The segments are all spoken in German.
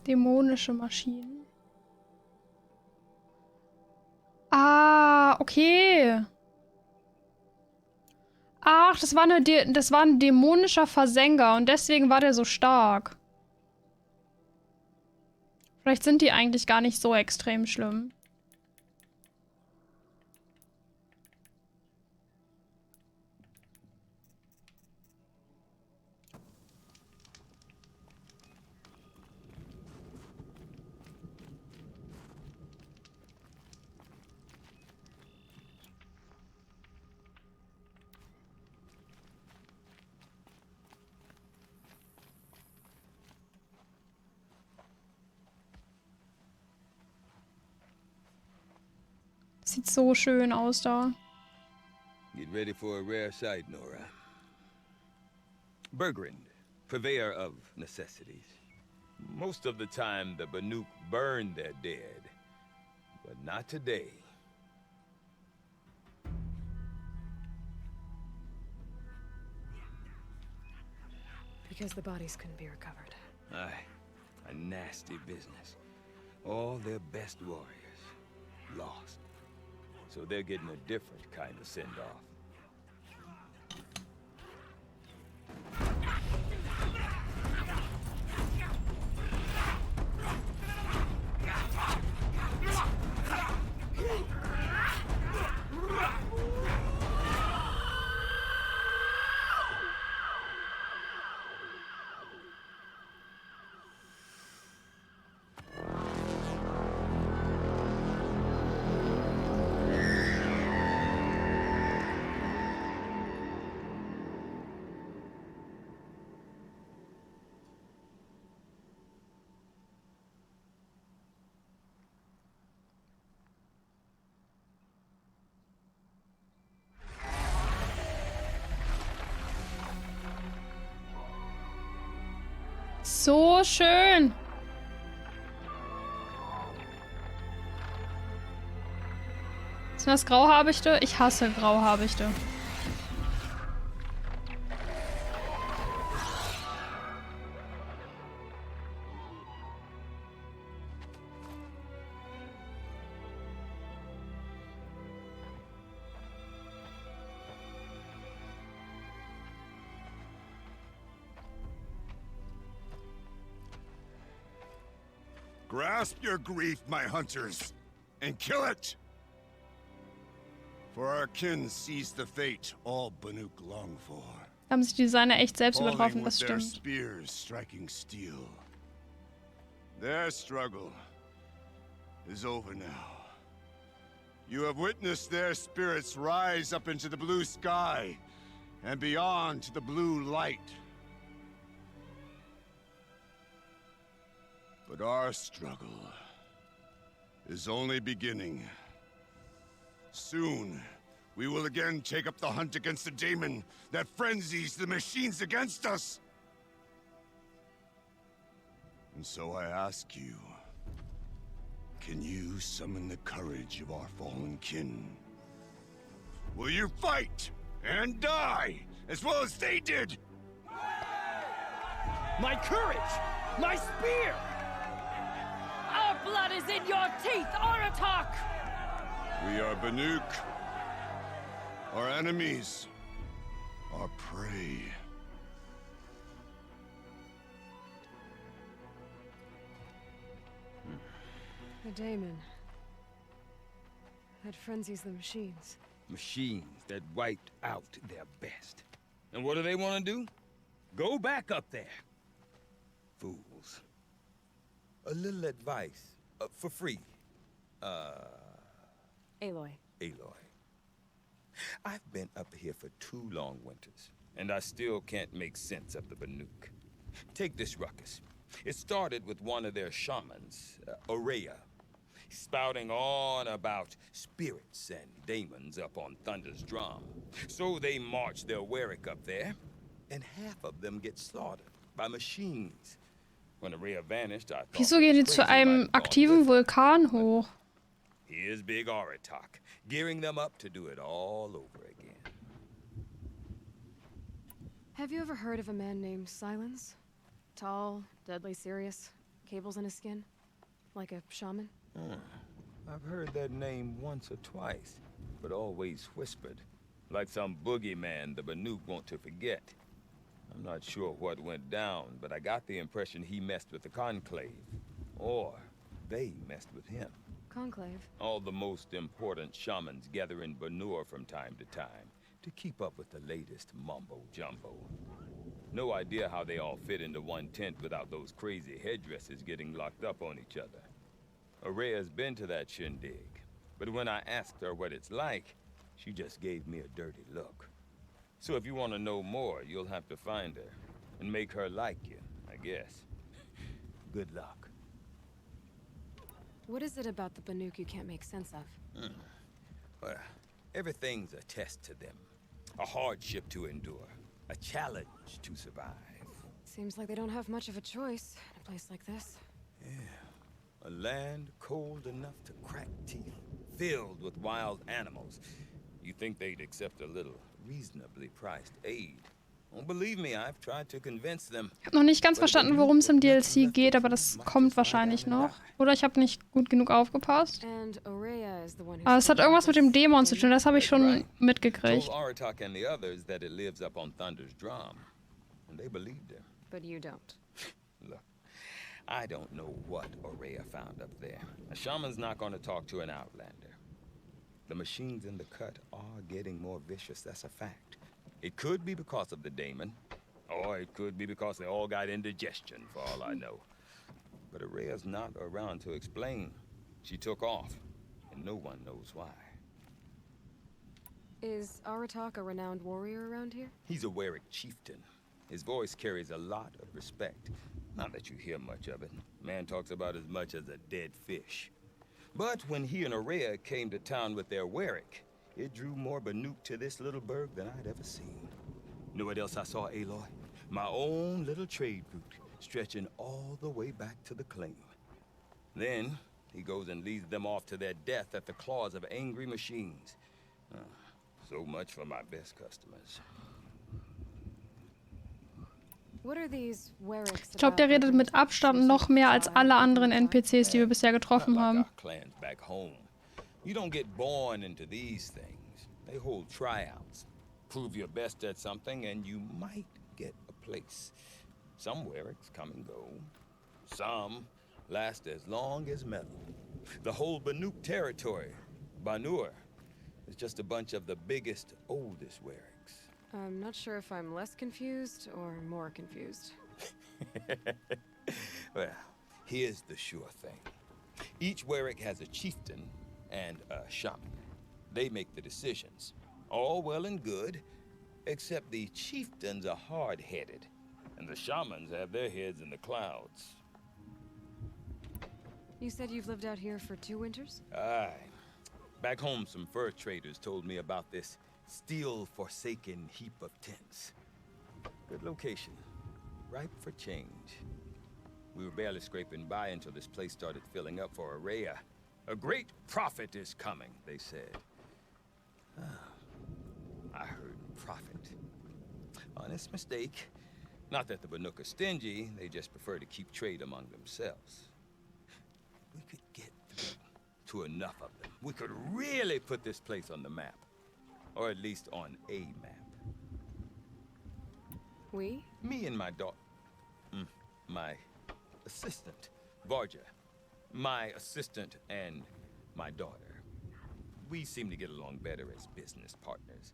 Dämonische Maschinen. Ah, okay. Ach, das war ein dämonischer Versenker und deswegen war der so stark. Vielleicht sind die eigentlich gar nicht so extrem schlimm. Sieht so schön aus da. Get ready for a rare sight, Nora. Bergrind, purveyor of necessities. Most of the time, the Banuk burn their dead. But not today. Because the bodies couldn't be recovered. Aye, a nasty business. All their best warriors lost. So they're getting a different kind of send-off. So schön. Sind das Grauhabichte? Ich hasse Grauhabichte. Grasp your grief, my hunters, and kill it! For our kin sees the fate all Banuk long for. Haben sich die Designer echt selbst übertroffen, Falling das with their stimmt. spears striking steel. Their struggle is over now. You have witnessed their spirits rise up into the blue sky and beyond to the blue light. But our struggle is only beginning. Soon, we will again take up the hunt against the demon that frenzies the machines against us. And so I ask you, can you summon the courage of our fallen kin? Will you fight and die as well as they did? My courage! My spear! Our blood is in your teeth, Aratak! We are Banuk. Our enemies are prey. A daemon. That frenzies the machines. Machines that wiped out their best. And what do they want to do? Go back up there. Fools. A little advice, for free. Aloy. Aloy. I've been up here for 2 long winters, and I still can't make sense of the Banuk. Take this ruckus. It started with one of their shamans, Aurea, spouting on about spirits and demons up on Thunder's drum. So they march their Warwick up there, and half of them get slaughtered by machines. When Aurea vanished, I thought Wieso gehen die zu einem aktiven Vulkan hoch? Here's Big Aratak, gearing them up to do it all over again. Have you ever heard of a man named Silence? Tall, deadly serious, Cables in his skin? Like a shaman? I've heard that name once or twice, but always whispered. Like some boogeyman the Banuk want to forget. I'm not sure what went down, but I got the impression he messed with the Conclave. Or they messed with him. Conclave? All the most important shamans gather in Banur from time to time to keep up with the latest mumbo-jumbo. No idea how they all fit into one tent without those crazy headdresses getting locked up on each other. Araya's been to that shindig, but when I asked her what it's like, she just gave me a dirty look. So if you want to know more, you'll have to find her and make her like you, I guess. Good luck. What is it about the Banuk you can't make sense of? Well, everything's a test to them. A hardship to endure. A challenge to survive. Seems like they don't have much of a choice in a place like this. Yeah. A land cold enough to crack teeth, filled with wild animals. You think they'd accept a little reasonably priced aid? Oh, believe me, I've tried to convince them. Ich habe noch nicht ganz verstanden, worum es im DLC geht, aber das kommt wahrscheinlich noch. Oder ich habe nicht gut genug aufgepasst. And Araya is the one who's Aber es hat irgendwas mit dem Dämon zu tun, das habe ich schon mitgekriegt. Told Aratak and the others that it lives up on Thunder's drum, and they believed him. But you don't. Look, I don't know what Araya found up there. A shaman's not going to talk to an outlander. The machines in the cut are getting more vicious, that's a fact. It could be because of the daemon, or it could be because they all got indigestion, for all I know. But Araya's not around to explain. She took off, and no one knows why. Is Aratak a renowned warrior around here? He's a Warwick chieftain. His voice carries a lot of respect. Not that you hear much of it. Man talks about as much as a dead fish. But when he and Araya came to town with their Warwick, it drew more Banuk to this little burg than I'd ever seen. Know what else I saw, Aloy? My own little trade route, stretching all the way back to the claim. Then, he goes and leads them off to their death at the claws of angry machines. So much for my best customers. What are these Warwicks? Ich glaube, der redet mit Abstand noch mehr als alle anderen NPCs, die wir bisher getroffen haben. Clans back home. You don't get born into these things. They hold tryouts. Prove your best at something and you might get a place. Some Warwicks come and go. Some last as long as metal. The whole Banuk territory, Banur, is just a bunch of the biggest, oldest Warwicks. I'm not sure if I'm less confused or more confused. Well, here's the sure thing. Each Warwick has a chieftain and a shaman. They make the decisions. All well and good, except the chieftains are hard-headed, and the shamans have their heads in the clouds. You said you've lived out here for 2 winters? Aye. Back home, some fur traders told me about this steel-forsaken heap of tents. Good location. Ripe for change. We were barely scraping by until this place started filling up for Araya. A great prophet is coming, they said. I heard prophet. Honest mistake. Not that the Banuk are stingy, they just prefer to keep trade among themselves. We could get to enough of them. We could really put this place on the map. Or at least on a map. We? Me and my daughter. My assistant, Varja. My assistant and my daughter. We seem to get along better as business partners.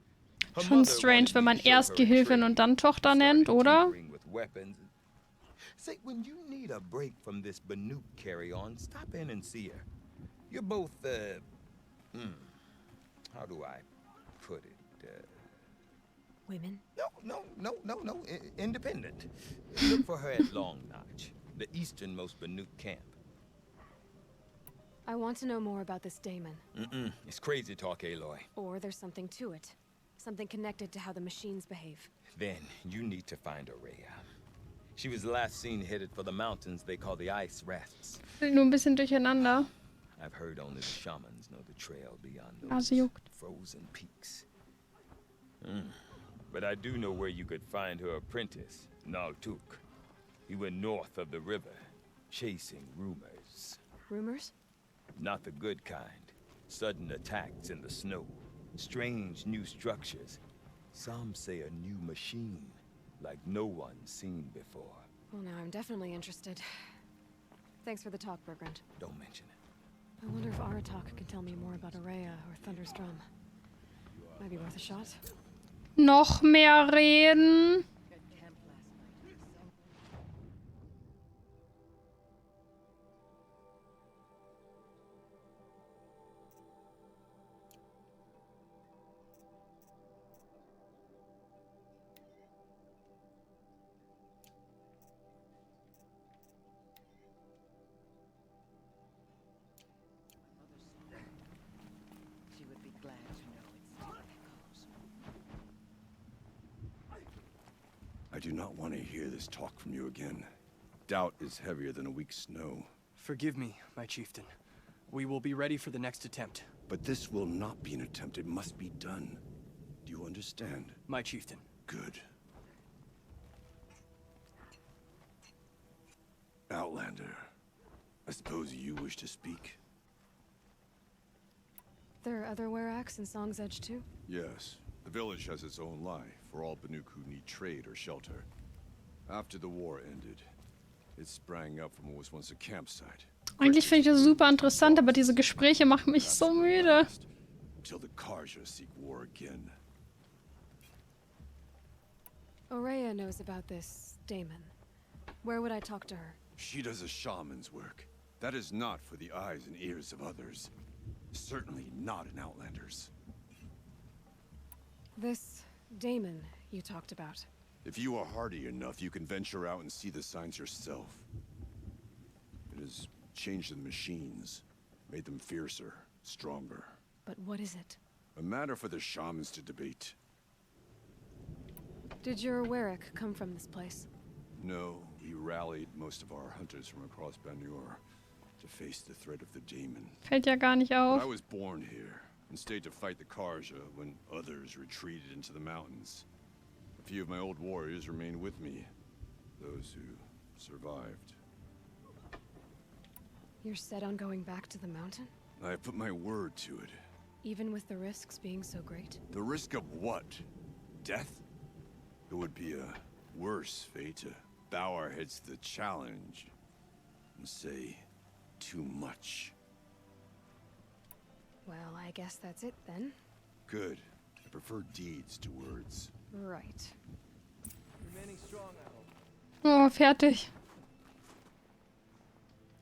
Schon strange, wenn man erst Gehilfin und dann Tochter nennt, oder? Say, when you need a break from this Banuk carry-on, stop in and see her. You're both, how do I put it? Women? No. Independent. Look for her at Long Notch, the easternmost Banuk camp. I want to know more about this daemon. It's crazy talk, Aloy. Or there's something to it. Something connected to how the machines behave. Then you need to find Araya. She was last seen headed for the mountains they call the Ice Rafts. Nur ein bisschen durcheinander. I've heard only the shamans know the trail beyond Nase those juckt. frozen peaks. But I do know where you could find her apprentice, Naltuk. He went north of the river. chasing rumors. Rumors? Not the good kind. Sudden attacks in the snow. Strange new structures. Some say a new machine, like no one's seen before. Well, now I'm definitely interested. Thanks for the talk, Bergrand. Don't mention it. I wonder if Aratak can tell me more about Araya or Thunder's drum. Might be worth a shot. Noch mehr reden. She would be glad to know it still echoes. I do not want to hear this talk from you again. Doubt is heavier than a week's snow. Forgive me, my chieftain. We will be ready for the next attempt. But this will not be an attempt. It must be done. Do you understand? My chieftain. Good. Outlander, I suppose you wish to speak? There are other Weraks in Song's Edge too? Yes. The village has its own life for all Banuk who need trade or shelter. After the war ended, it sprang up from what was once a campsite. Eigentlich finde ich das super interessant, aber diese Gespräche machen mich so müde. Until the Karja seek war again. Araya knows about this Damon. Where would I talk to her? She does a shaman's work. That is not for the eyes and ears of others. Certainly not an Outlander's. This Damon you talked about. If you are hardy enough, you can venture out and see the signs yourself. It has changed the machines, made them fiercer, stronger. But what is it? A matter for the shamans to debate. Did your Werak come from this place? No, we rallied most of our hunters from across Januar to face the threat of the demon. Fällt ja gar nicht auf. I was born here and stayed to fight the Karja when others retreated into the mountains. A few of my old warriors remained with me, those who survived. You're set on going back to the mountain? I have put my word to it. Even with the risks being so great? The risk of what? Death? It would be a worse fate to bow our heads to the challenge and say too much. Well, I guess that's it then. Good. I prefer deeds to words. Right. Remaining strong, I hope. Oh, fertig.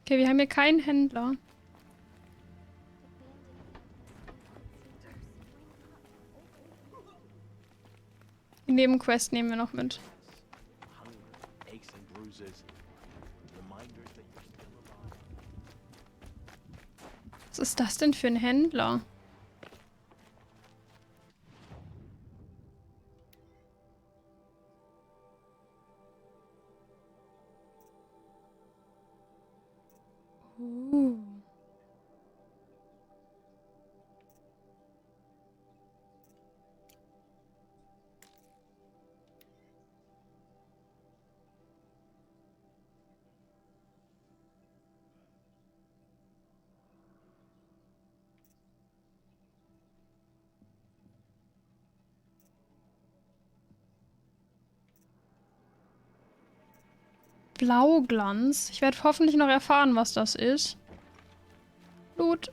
Okay, wir haben hier keinen Händler. Die Nebenquest nehmen wir noch mit. Hunger, aches and bruises, reminders that you're still alive. Was ist das denn für ein Händler? Blauglanz. Ich werde hoffentlich noch erfahren, was das ist. Blut.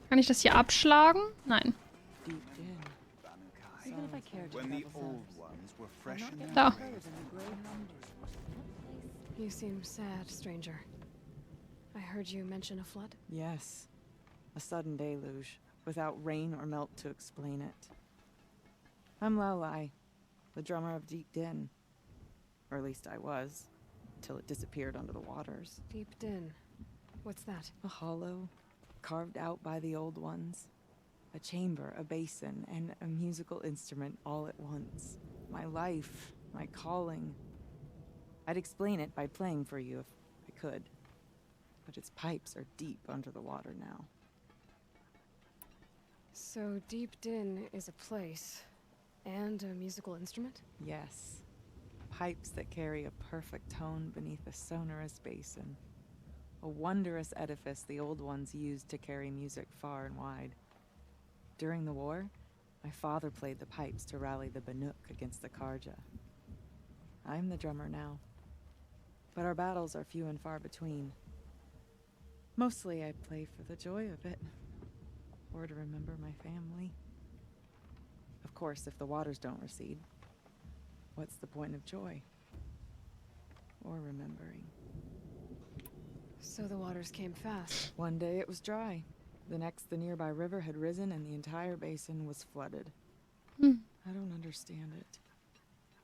Kann ich das hier abschlagen? Nein. Deep in. Even if I cared to travel fast, Da. You seem sad, stranger. I heard you mention a flood. yes. A sudden deluge, without rain or melt to explain it. I'm Laolai, the drummer of Deep Din. Or at least I was, till it disappeared under the waters. Deep Din. What's that? A hollow, carved out by the old ones. A chamber, a basin, and a musical instrument all at once. My life, my calling. I'd explain it by playing for you if I could. But its pipes are deep under the water now. So Deep Din is a place and a musical instrument? Yes. pipes that carry a perfect tone beneath a sonorous basin. A wondrous edifice the old ones used to carry music far and wide. During the war, my father played the pipes to rally the Banuk against the Karja. I'm the drummer now, but our battles are few and far between. Mostly I play for the joy of it, or to remember my family. Of course, if the waters don't recede, what's the point of joy? Or remembering? So the waters came fast. One day it was dry. The next, the nearby river had risen and the entire basin was flooded. Hmm. I don't understand it.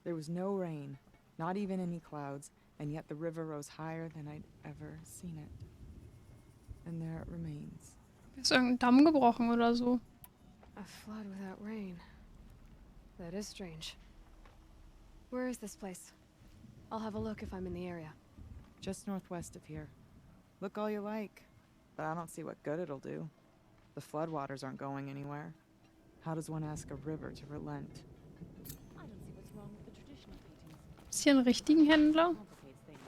There was no rain, not even any clouds, and yet the river rose higher than I'd ever seen it. And there it remains. Ist irgendein Damm gebrochen oder so? A flood without rain. That is strange. Where is this place? I'll have a look if I'm in the area. Just northwest of here. Look all you like, but I don't see what good it'll do. The floodwaters aren't going anywhere. How does one ask a river to relent? I don't see what's wrong with the traditional paintings. Ist hier ein richtigen Händler? Complicates things.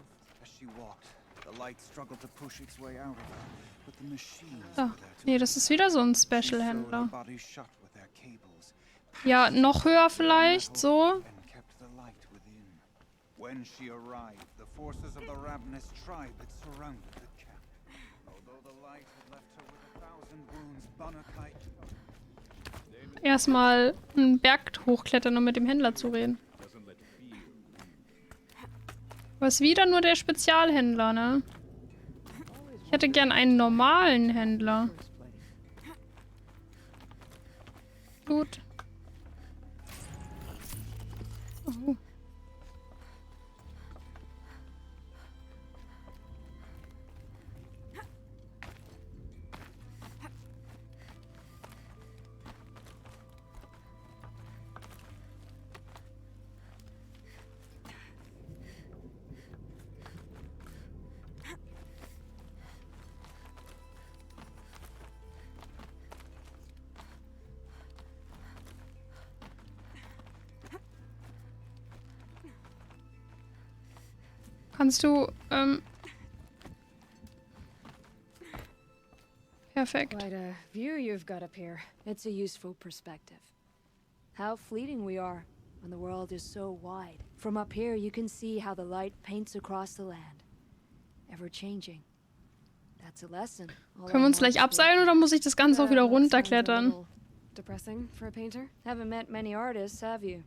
As she walked, the light struggled to push its way out of her, but the machines Ah, nee, das ist wieder so ein She Special-Händler. sewed her body shut with their cables, Ja, noch höher vielleicht, so. and kept the light within. When she arrived, the forces of the ravenous tribe had surrounded the camp. Although the light had left her with 1,000 wounds, Bannakai Erstmal einen Berg hochklettern, um mit dem Händler zu reden. Aber ist wieder nur der Spezialhändler, ne? Ich hätte gern einen normalen Händler. Gut. Oh. Kannst du, perfekt. Quite a view you've got up here. It's a useful perspective. How fleeting we are when the world is so wide. From up here you can see how the light paints across the land. Ever changing. That's a lesson. Können wir uns gleich abseilen oder muss ich das Ganze auch wieder runterklettern? Depressing for a painter? Haven't met many artists, have you?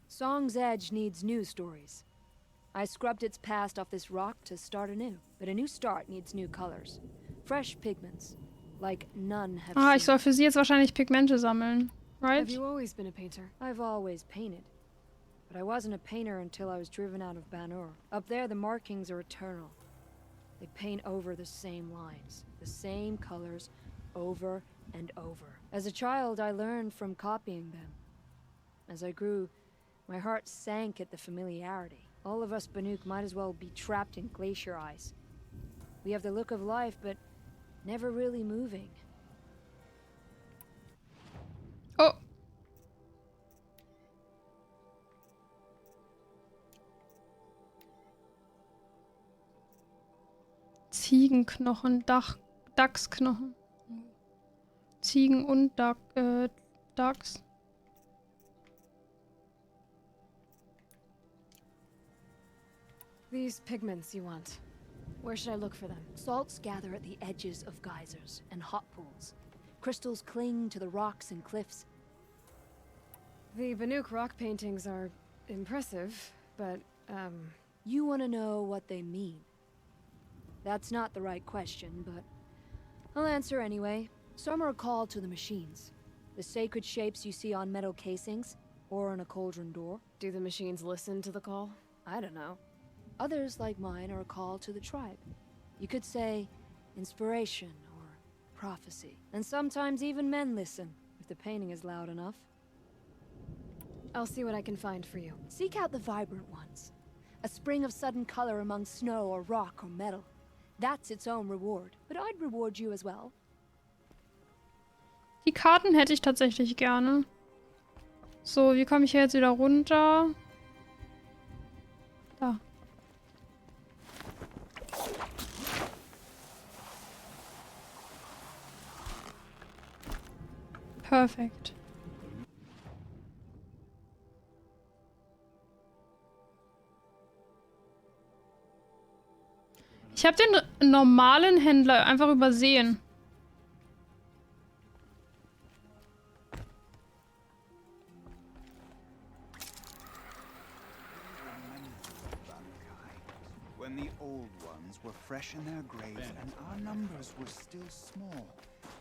Song's Edge needs new stories. I scrubbed its past off this rock to start anew, but a new start needs new colors. Fresh pigments, like none have Ah, ich seen. soll für sie jetzt wahrscheinlich Pigmente sammeln. Right? Have you always been a painter? I've always painted. But I wasn't a painter until I was driven out of Banur. Up there, the markings are eternal. They paint over the same lines, the same colors, over and over. As a child, I learned from copying them. As I grew, my heart sank at the familiarity. All of us Banuk might as well be trapped in glacier ice. We have the look of life, but never really moving. Oh. Ziegenknochen, Dachsknochen. Ziegen und Dachs. These pigments you want. Where should I look for them? Salts gather at the edges of geysers and hot pools. Crystals cling to the rocks and cliffs. The Banuk rock paintings are impressive, but, You want to know what they mean. That's not the right question, but I'll answer anyway. Some are called to the machines. The sacred shapes you see on metal casings, or on a cauldron door. Do the machines listen to the call? I don't know. Others, like mine, are called to the tribe. You could say inspiration or prophecy. And sometimes even men listen, if the painting is loud enough. I'll see what I can find for you. Seek out the vibrant ones. A spring of sudden color among snow or rock or metal. That's its own reward. But I'd reward you as well. Die Karten hätte ich tatsächlich gerne. So, wie komme ich hier jetzt wieder runter? Da. Perfekt. Ich habe den normalen Händler einfach übersehen. When the old ones were fresh in their graves and our numbers were still small.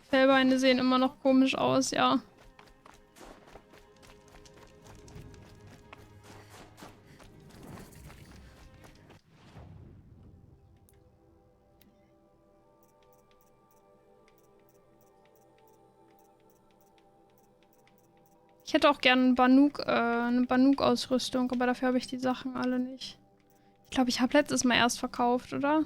Fellbeine sehen immer noch komisch aus, ja. Ich hätte auch gerne eine Banuk-Ausrüstung, aber dafür habe ich die Sachen alle nicht. Ich glaube, ich habe letztes Mal erst verkauft, oder?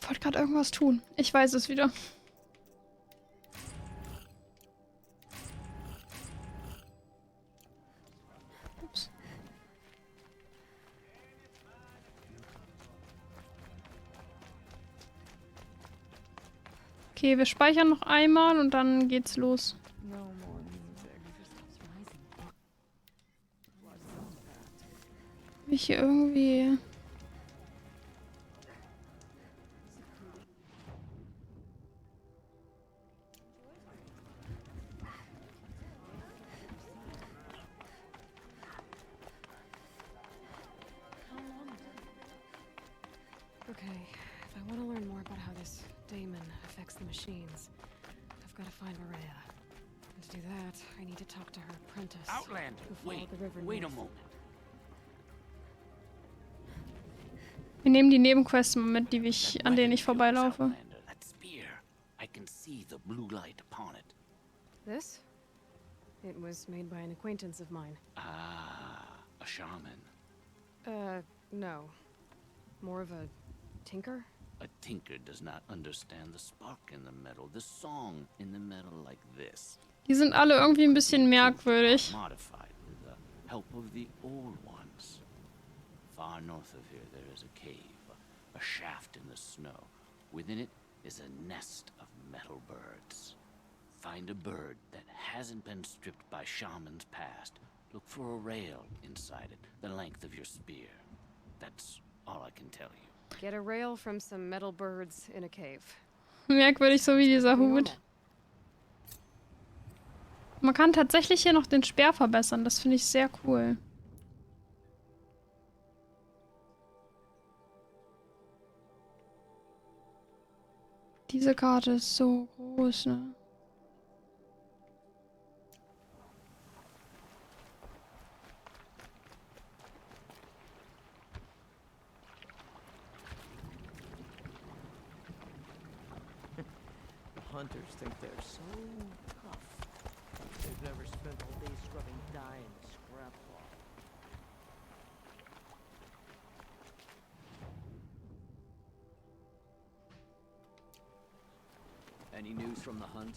Ich wollte gerade irgendwas tun. Ich weiß es wieder. Ups. Okay, wir speichern noch einmal und dann geht's los. Ich hier irgendwie... Okay, if I want to learn more about how this daemon affects the machines, I've got to find Maria. And to do that, I need to talk to her apprentice. Outlander, who followed wait, the river wait a north. moment. Wir nehmen die Nebenquests mit, an denen ich vorbeilaufe. Outlander, that spear. I can see the blue light upon it. This? It was made by an acquaintance of mine. Ah, a shaman. No. More of a tinker? A tinker does not understand the spark in the metal, the song in the metal like this. Die sind alle irgendwie ein bisschen merkwürdig. Modified with the help of the old ones. Far north of here there is a cave, a shaft in the snow. Within it is a nest of metal birds. Find a bird that hasn't been stripped by shamans past. Look for a rail inside it, the length of your spear. That's all I can tell you. Get a rail from some metal birds in a cave. Merkwürdig, so wie dieser Hut. Man kann tatsächlich hier noch den Speer verbessern. Das finde ich sehr cool. Diese Karte ist so groß, ne? Hunters think they're so tough. They've never spent all day scrubbing dye and scrap cloth. Any news from the hunt?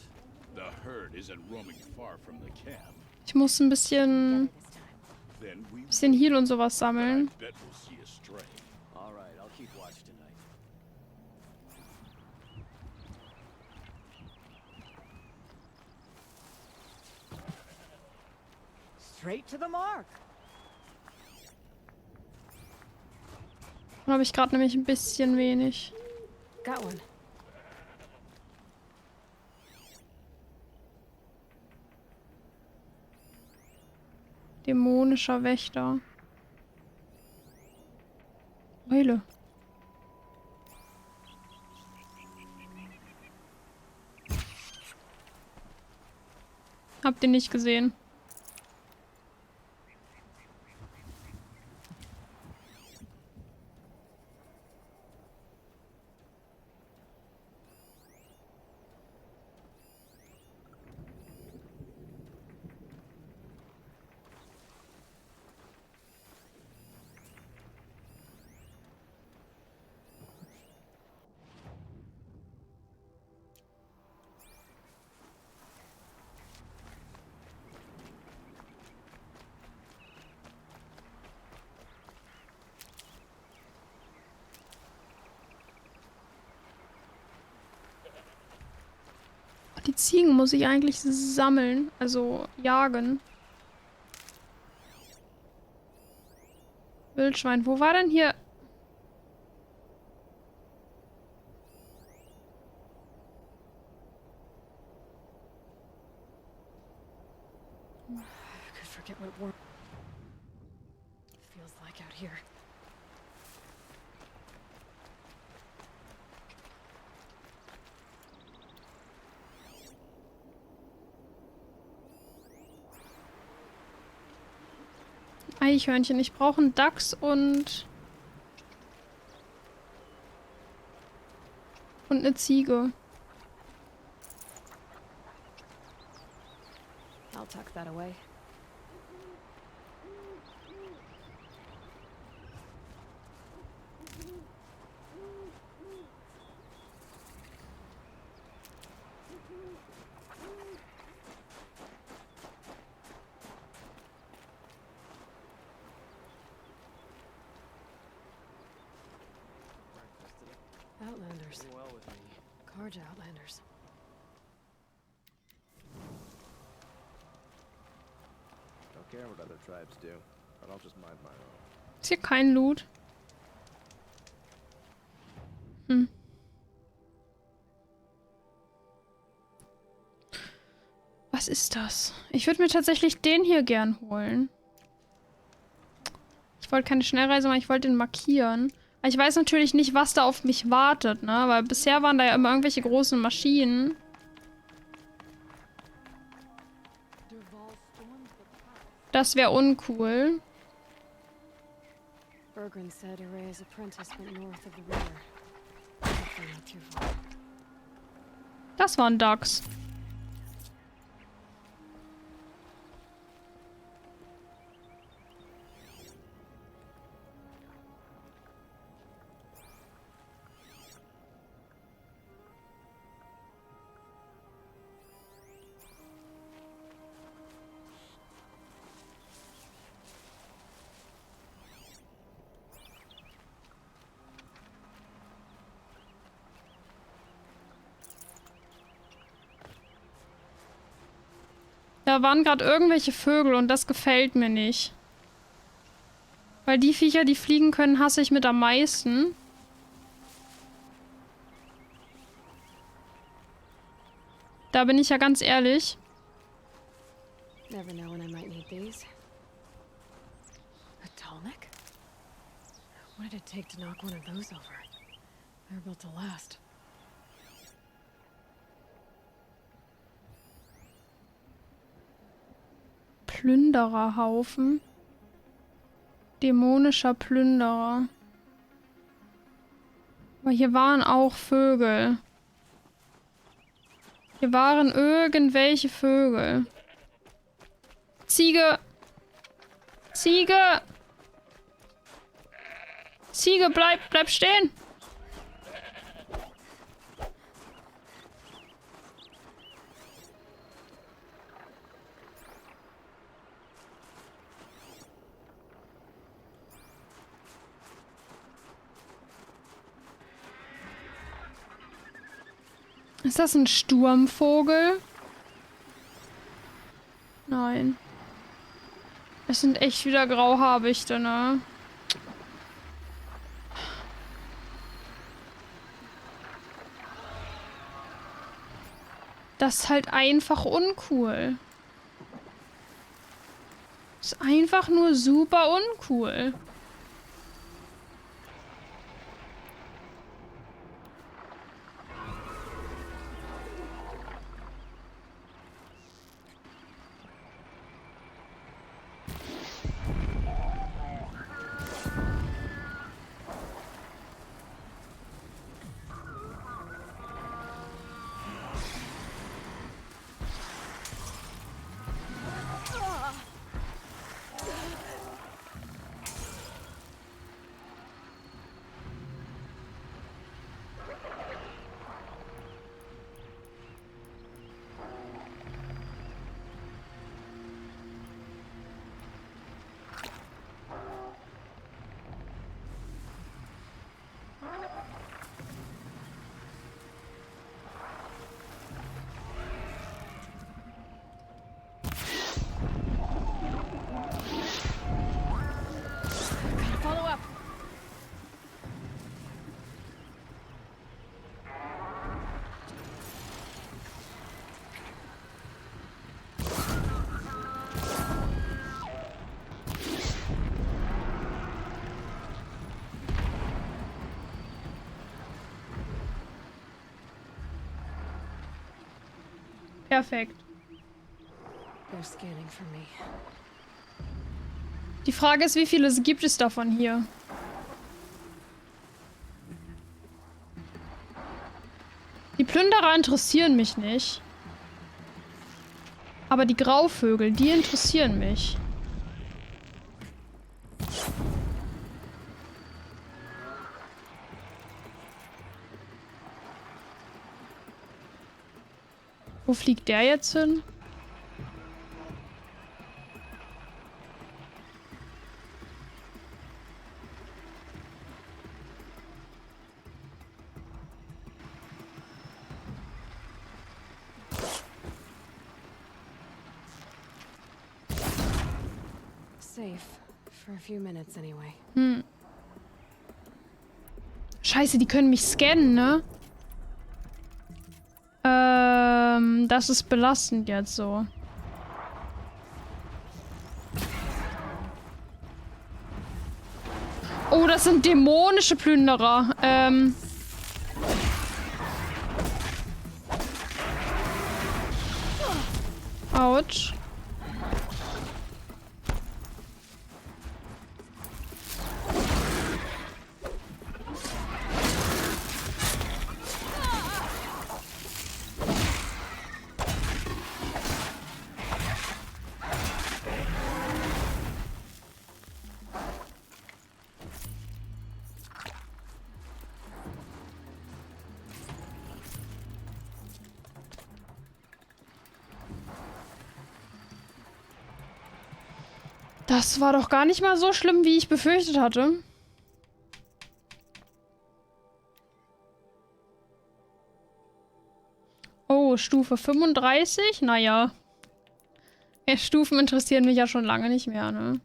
The herd isn't roaming far from the camp. Ich muss ein bisschen Heal und sowas sammeln. Bet we'll see a stray. All right, I'll keep watch tonight. Straight to the mark. Dann habe ich gerade nämlich ein bisschen wenig. Got one. Dämonischer Wächter. Eule. Habt ihr nicht gesehen? Die Ziegen muss ich eigentlich sammeln, also jagen. Wildschwein, wo war denn hier... I could forget what war feels like out here. Eichhörnchen. Ich brauche einen Dachs und eine Ziege. I'll tuck that away. Outlanders. Well with me. Karja Outlanders. Don't care what other tribes do, but I'll just mind my own. Ist hier kein Loot? Hm. Was ist das? Ich würde mir tatsächlich den hier gern holen. Ich wollte keine Schnellreise machen, ich wollte den markieren. Aber ich weiß natürlich nicht, was da auf mich wartet, ne? Weil bisher waren da ja immer irgendwelche großen Maschinen. Das wäre uncool. Bergren said Array's apprentice went north of the river. Hopefully not too far. Das waren Ducks. Da waren gerade irgendwelche Vögel und das gefällt mir nicht. Weil die Viecher, die fliegen können, hasse ich mit am meisten. Da bin ich ja ganz ehrlich. Never know when I might need these. A tonic? What did it take to knock one of those over? They're built to last. Plündererhaufen. Dämonischer Plünderer. Aber hier waren auch Vögel. Hier waren irgendwelche Vögel. Ziege! Ziege! Ziege, bleib stehen! Ist das ein Sturmvogel? Nein. Es sind echt wieder Grauhabichte, ne? Das ist halt einfach uncool. Das ist einfach nur super uncool. Perfekt. They're scanning for me. Die Frage ist, wie viele gibt es davon hier? Die Plünderer interessieren mich nicht. Aber die Grauvögel, die interessieren mich. Wo fliegt der jetzt hin? Safe. For a few minutes anyway. Hm. Scheiße, die können mich scannen, ne? Das ist belastend jetzt so. Oh, das sind dämonische Plünderer. Autsch. Das war doch gar nicht mal so schlimm, wie ich befürchtet hatte. Oh, Stufe 35? Naja. Ja, Stufen interessieren mich ja schon lange nicht mehr, ne?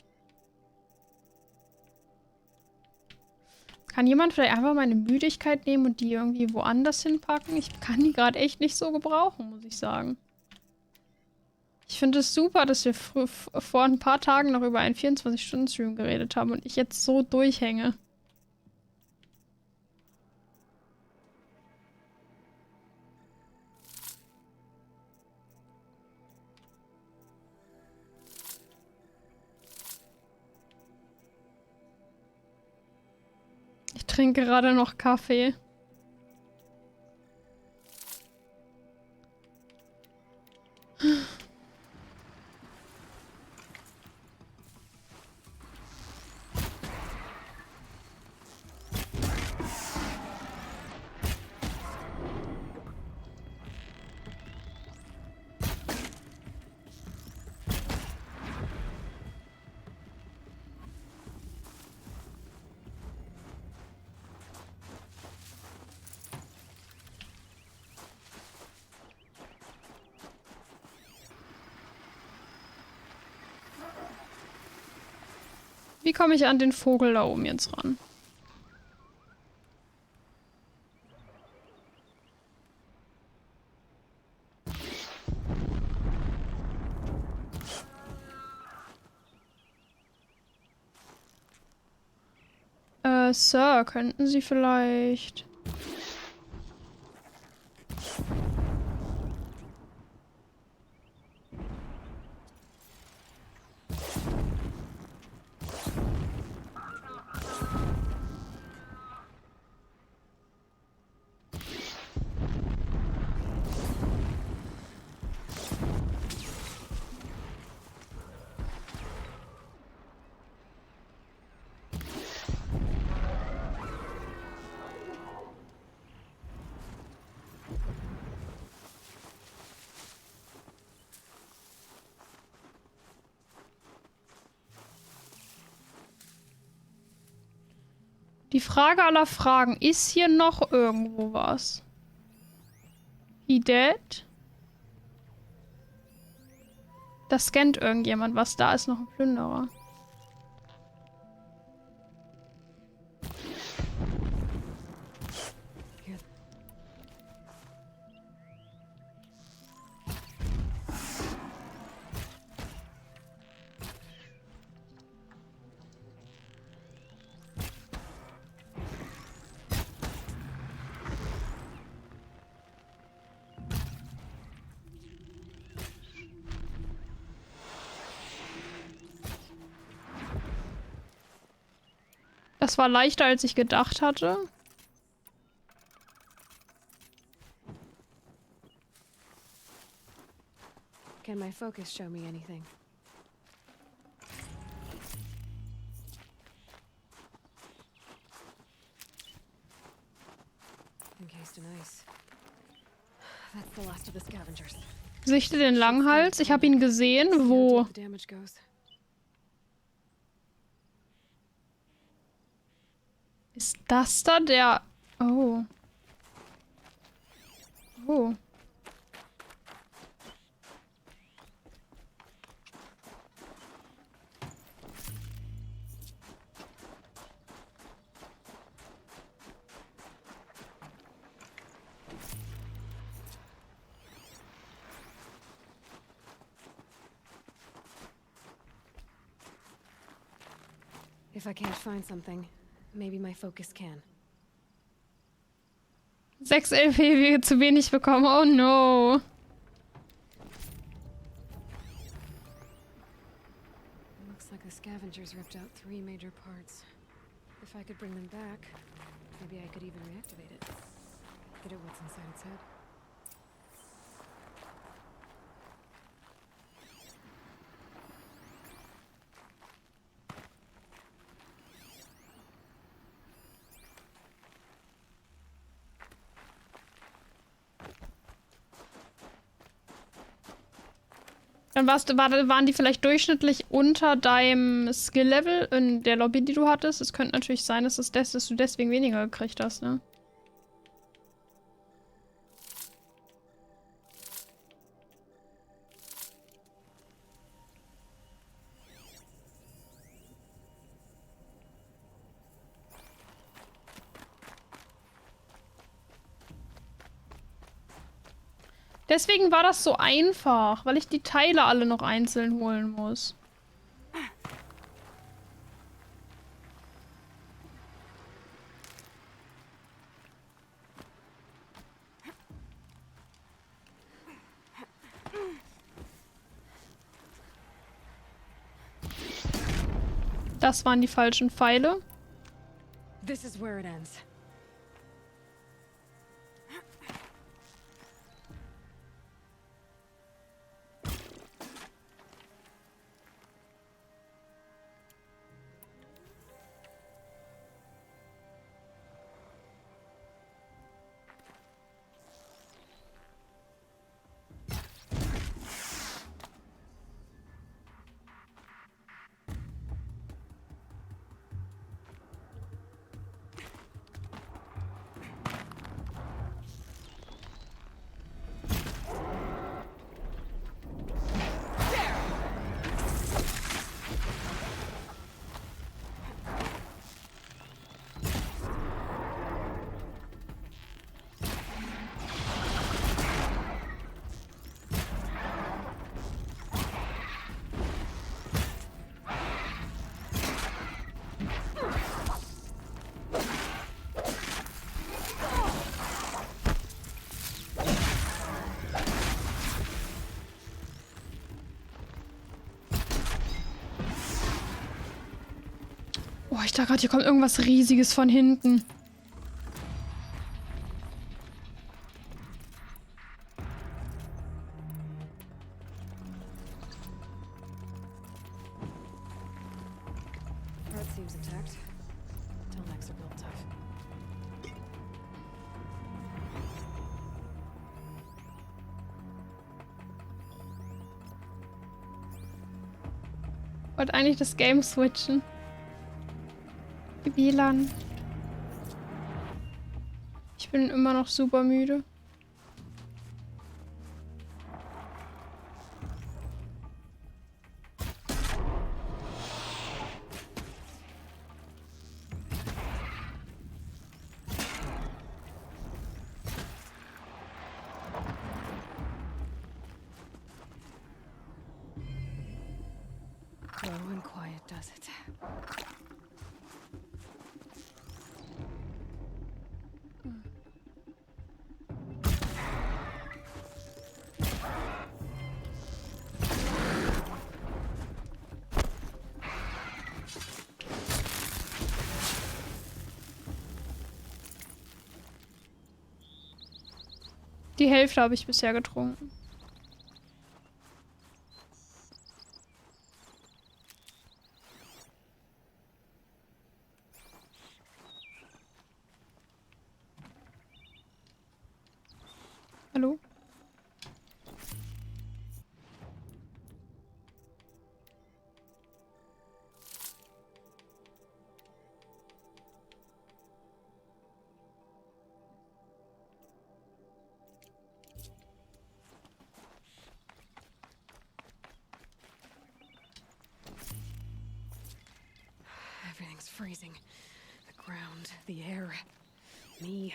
Kann jemand vielleicht einfach meine Müdigkeit nehmen und die irgendwie woanders hinpacken? Ich kann die gerade echt nicht so gebrauchen, muss ich sagen. Ich finde es super, dass wir vor ein paar Tagen noch über einen 24-Stunden-Stream geredet haben und ich jetzt so durchhänge. Ich trinke gerade noch Kaffee. Wie komme ich an den Vogel da oben jetzt ran? Sir, könnten Sie vielleicht... Die Frage aller Fragen, ist hier noch irgendwo was? He dead? Da scannt irgendjemand was, da ist noch ein Plünderer. Das war leichter, als ich gedacht hatte. Can my focus show me anything? Encased in ice. That's the last of the scavengers. Sichte den Langhals. Ich habe ihn gesehen. Wo? The damage goes. Ist das da der... Oh. Oh. If I can't find something, maybe my focus can. 6 LP zu wenig bekommen. Oh no. Looks like the scavengers ripped out 3 major parts. If I could bring them back, maybe I could even reactivate it. Get at what's inside its head. Dann waren die vielleicht durchschnittlich unter deinem Skill-Level in der Lobby, die du hattest. Es könnte natürlich sein, dass du deswegen weniger gekriegt hast, ne? Deswegen war das so einfach, weil ich die Teile alle noch einzeln holen muss. Das waren die falschen Pfeile. This is where it ends. Oh, ich dachte gerade, hier kommt irgendwas Riesiges von hinten. Heart seems intact. Telemax are built tough. Wollte eigentlich das Game switchen. WLAN. Ich bin immer noch super müde. Slow and quiet does it. Die Hälfte habe ich bisher getrunken. Hallo? Everything's freezing. The ground, the air, me.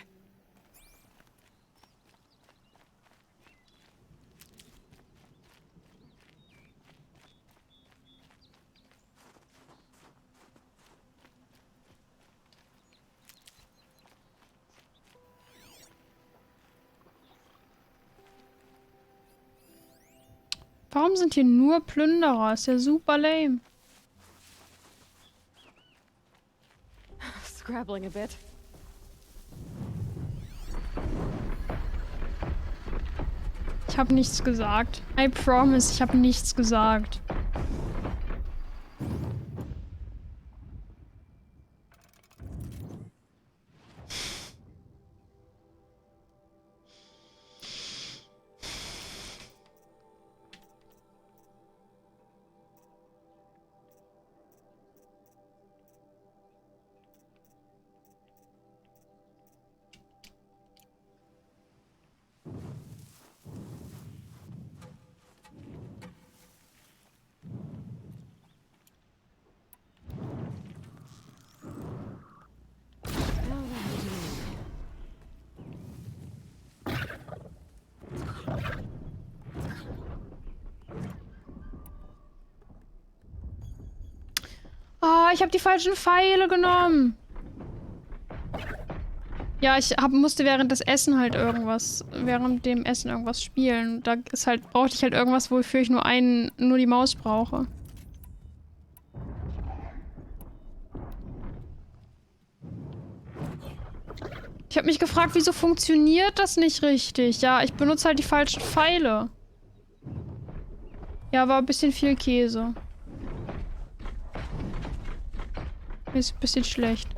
Warum sind hier nur Plünderer? Ist ja super lame. Scrabbling a bit. Ich habe nichts gesagt. I promise, ich habe nichts gesagt. Ah, ich habe die falschen Pfeile genommen. Ja, musste während dem Essen irgendwas spielen. Da brauchte ich halt irgendwas, wofür ich nur die Maus brauche. Ich habe mich gefragt, wieso funktioniert das nicht richtig? Ja, ich benutze halt die falschen Pfeile. Ja, war ein bisschen viel Käse. Ist ein bisschen schlecht.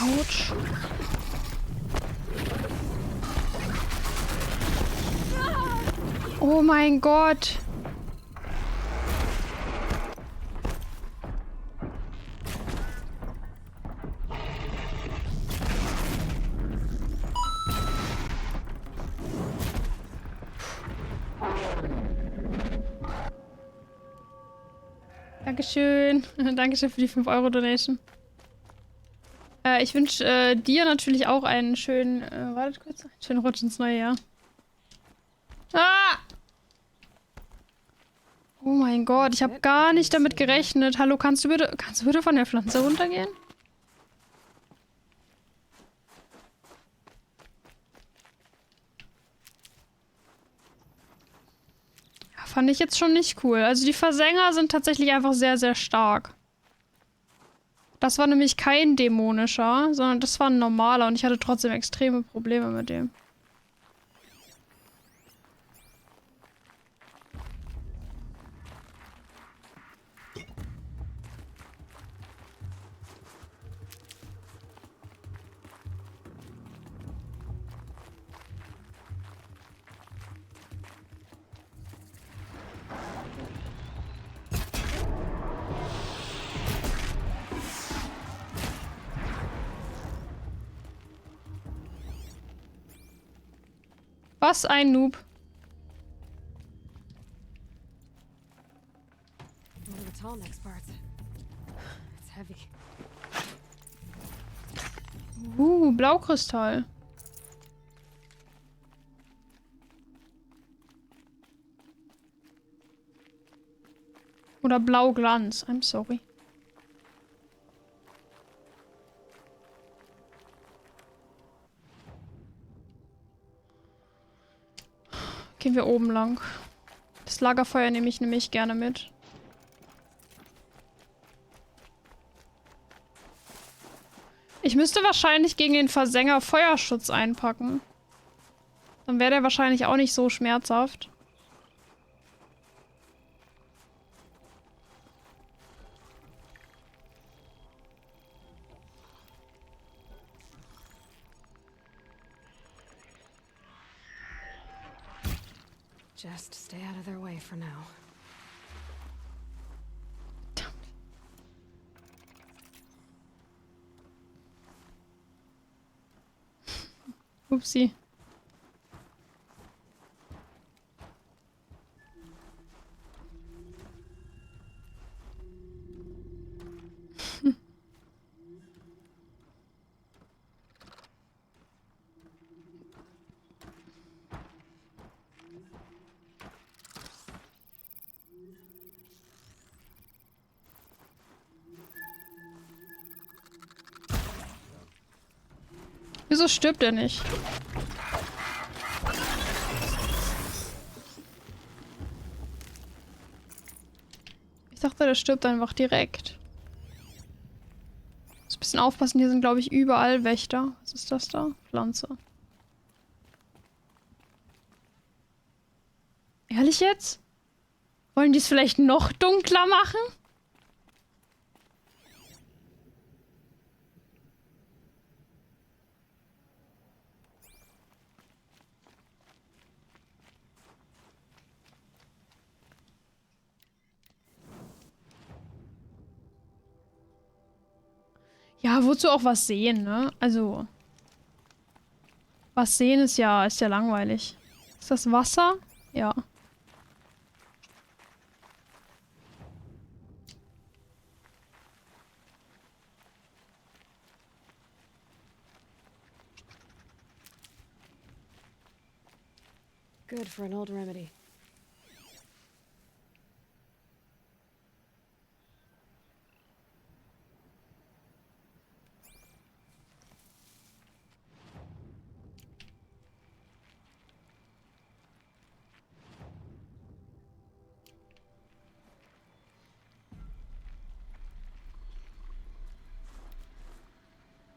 Autsch. Oh mein Gott. Dankeschön. Dankeschön für die 5-Euro-Donation. Ich wünsche dir natürlich auch einen schönen, wartet kurz, einen schönen Rutsch ins neue Jahr. Ah! Oh mein Gott, ich habe gar nicht damit gerechnet. Hallo, kannst du bitte von der Pflanze runtergehen? Ja, fand ich jetzt schon nicht cool. Also die Versänger sind tatsächlich einfach sehr, sehr stark. Das war nämlich kein dämonischer, sondern das war ein normaler und ich hatte trotzdem extreme Probleme mit dem. Was ein Noob. One of the tall next parts. It's heavy. Blaukristall. Oder Blauglanz. I'm sorry. Gehen wir oben lang. Das Lagerfeuer nehme ich nämlich gerne mit. Ich müsste wahrscheinlich gegen den Versänger Feuerschutz einpacken. Dann wäre der wahrscheinlich auch nicht so schmerzhaft. Just stay out of their way for now. Upsi. Wieso stirbt er nicht? Ich dachte, der stirbt einfach direkt. Muss ein bisschen aufpassen, hier sind, glaube ich, überall Wächter. Was ist das da? Pflanze. Ehrlich jetzt? Wollen die es vielleicht noch dunkler machen? Ja, wozu auch was sehen, ne? Also. Was sehen ist ja langweilig. Ist das Wasser? Ja. Good for an old remedy.